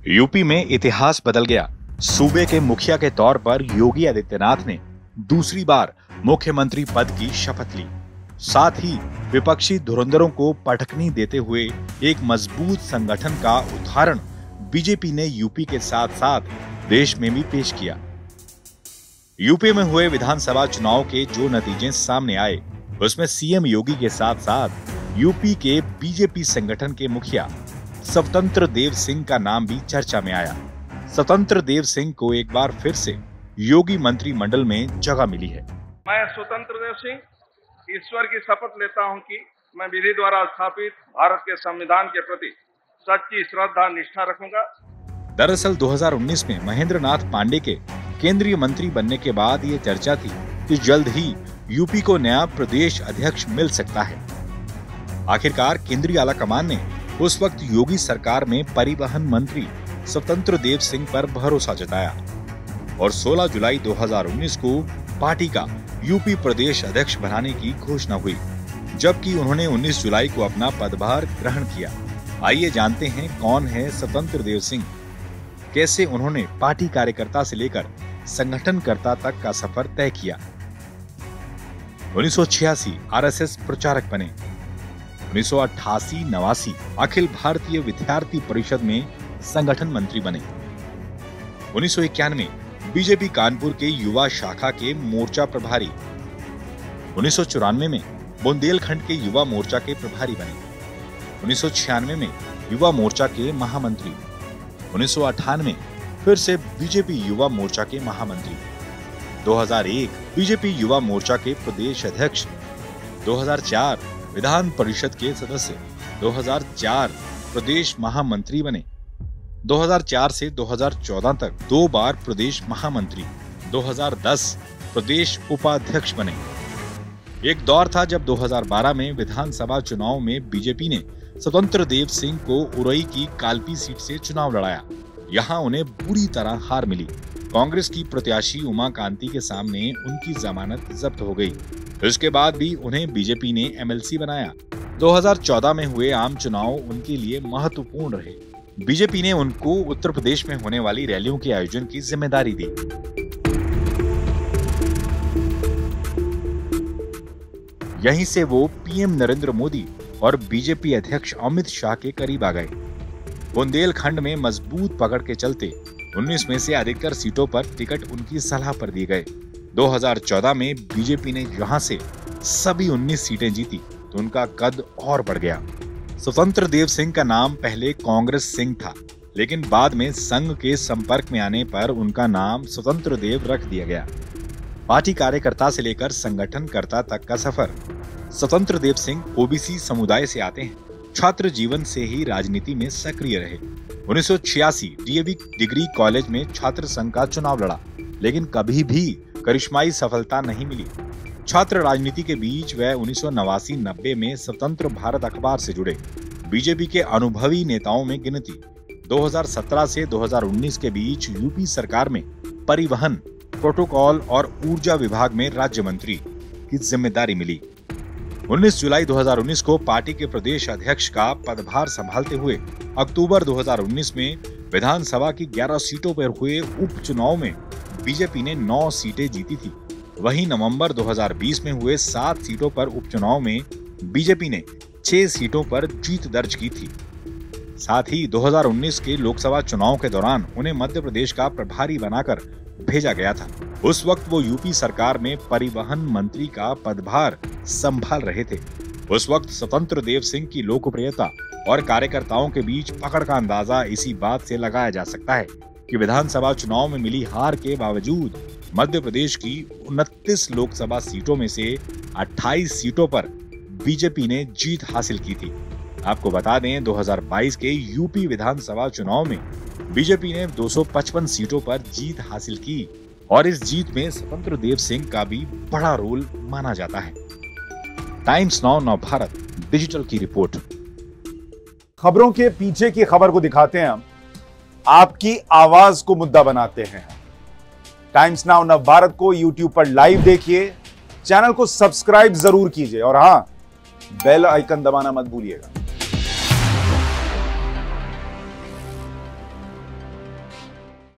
UP में इतिहास बदल गया। सूबे के मुखिया के तौर पर योगी आदित्यनाथ ने दूसरी बार मुख्यमंत्री पद की शपथ ली। साथ ही विपक्षी धुरंधरों को पटकनी देते हुए एक मजबूत संगठन का उदाहरण बीजेपी ने यूपी के साथ साथ देश में भी पेश किया। यूपी में हुए विधानसभा चुनाव के जो नतीजे सामने आए, उसमें सीएम योगी के साथ साथ यूपी के बीजेपी संगठन के मुखिया स्वतंत्र देव सिंह का नाम भी चर्चा में आया। स्वतंत्र देव सिंह को एक बार फिर से योगी मंत्रिमंडल में जगह मिली है। मैं स्वतंत्र देव सिंह ईश्वर की शपथ लेता हूं कि मैं विधि द्वारा स्थापित भारत के संविधान के प्रति सच्ची श्रद्धा निष्ठा रखूंगा। दरअसल 2019 में महेंद्र नाथ पांडे के केंद्रीय मंत्री बनने के बाद ये चर्चा थी कि जल्द ही यूपी को नया प्रदेश अध्यक्ष मिल सकता है। आखिरकार केंद्रीय आला कमान ने उस वक्त योगी सरकार में परिवहन मंत्री स्वतंत्र देव सिंह पर भरोसा जताया और 16 जुलाई 2019 को पार्टी का यूपी प्रदेश अध्यक्ष बनाने की घोषणा हुई, जबकि उन्होंने 19 जुलाई को अपना पदभार ग्रहण किया। आइए जानते हैं कौन है स्वतंत्र देव सिंह, कैसे उन्होंने पार्टी कार्यकर्ता से लेकर संगठनकर्ता तक का सफर तय किया। 1986 आरएसएस प्रचारक बने। 1988-89 अखिल भारतीय विद्यार्थी परिषद में संगठन मंत्री बने। 1991 बीजेपी कानपुर के युवा शाखा के मोर्चा प्रभारी। 1994 में बुंदेलखंड के युवा मोर्चा के प्रभारी बने। 1996 में युवा मोर्चा के महामंत्री। 1998 फिर से बीजेपी युवा मोर्चा के महामंत्री। 2001 बीजेपी युवा मोर्चा के प्रदेश अध्यक्ष। 2004 विधान परिषद के सदस्य। 2004 प्रदेश महामंत्री बने। 2004 से 2014 तक 2 बार प्रदेश महामंत्री। 2010 प्रदेश उपाध्यक्ष बने। एक दौर था जब 2012 में विधानसभा चुनाव में बीजेपी ने स्वतंत्र देव सिंह को उरई की कालपी सीट से चुनाव लड़ाया। यहां उन्हें बुरी तरह हार मिली। कांग्रेस की प्रत्याशी उमा कांति के सामने उनकी जमानत जब्त हो गई। इसके बाद भी उन्हें बीजेपी ने एमएलसी बनाया। 2014 में हुए आम चुनाव उनके लिए महत्वपूर्ण रहे। बीजेपी ने उनको उत्तर प्रदेश में होने वाली रैलियों के आयोजन की जिम्मेदारी दी। यहीं से वो पीएम नरेंद्र मोदी और बीजेपी अध्यक्ष अमित शाह के करीब आ गए। बुंदेलखंड में मजबूत पकड़ के चलते 19 में से अधिकतर सीटों पर टिकट उनकी सलाह पर दिए गए। 2014 में बीजेपी ने यहां से सभी 19 सीटें जीती तो उनका कद और बढ़ गया। स्वतंत्र देव सिंह का नाम पहले कांग्रेस सिंह था, लेकिन बाद में संघ के संपर्क में आने पर उनका नाम स्वतंत्र देव रख दिया गया। पार्टी कार्यकर्ता से लेकर संगठनकर्ता तक का सफर। स्वतंत्र देव सिंह ओबीसी समुदाय से आते हैं। छात्र जीवन से ही राजनीति में सक्रिय रहे। 1986 डीएवी डिग्री कॉलेज में छात्र संघ का चुनाव लड़ा, लेकिन कभी भी करिश्माई सफलता नहीं मिली। छात्र राजनीति के बीच वह 1989-90 में स्वतंत्र भारत अखबार से जुड़े। बीजेपी के अनुभवी नेताओं में गिनती। 2017 से 2019 के बीच यूपी सरकार में परिवहन, प्रोटोकॉल और ऊर्जा विभाग में राज्य मंत्री की जिम्मेदारी मिली। 19 जुलाई 2019 को पार्टी के प्रदेश अध्यक्ष का पदभार संभालते हुए अक्टूबर 2019 में विधानसभा की 11 सीटों पर हुए उपचुनाव में बीजेपी ने 9 सीटें जीती थी। वहीं नवंबर 2020 में हुए 7 सीटों पर उपचुनाव में बीजेपी ने 6 सीटों पर जीत दर्ज की थी। साथ ही 2019 के लोकसभा चुनाव के दौरान उन्हें मध्य प्रदेश का प्रभारी बनाकर भेजा गया था। उस वक्त वो यूपी सरकार में परिवहन मंत्री का पदभार संभाल रहे थे। उस वक्त स्वतंत्र देव सिंह की लोकप्रियता और कार्यकर्ताओं के बीच पकड़ का अंदाजा इसी बात से लगाया जा सकता है कि विधानसभा चुनाव में मिली हार के बावजूद मध्य प्रदेश की 29 लोकसभा सीटों में से 28 सीटों पर बीजेपी ने जीत हासिल की थी। आपको बता दें 2022 के यूपी विधानसभा चुनाव में बीजेपी ने 255 सीटों पर जीत हासिल की और इस जीत में स्वतंत्र देव सिंह का भी बड़ा रोल माना जाता है। टाइम्स नाउ नवभारत डिजिटल की रिपोर्ट। खबरों के पीछे की खबर को दिखाते हैं हम, आपकी आवाज को मुद्दा बनाते हैं। टाइम्स नाउ नवभारत को यूट्यूब पर लाइव देखिए, चैनल को सब्सक्राइब जरूर कीजिए और हां, बेल आइकन दबाना मत भूलिएगा।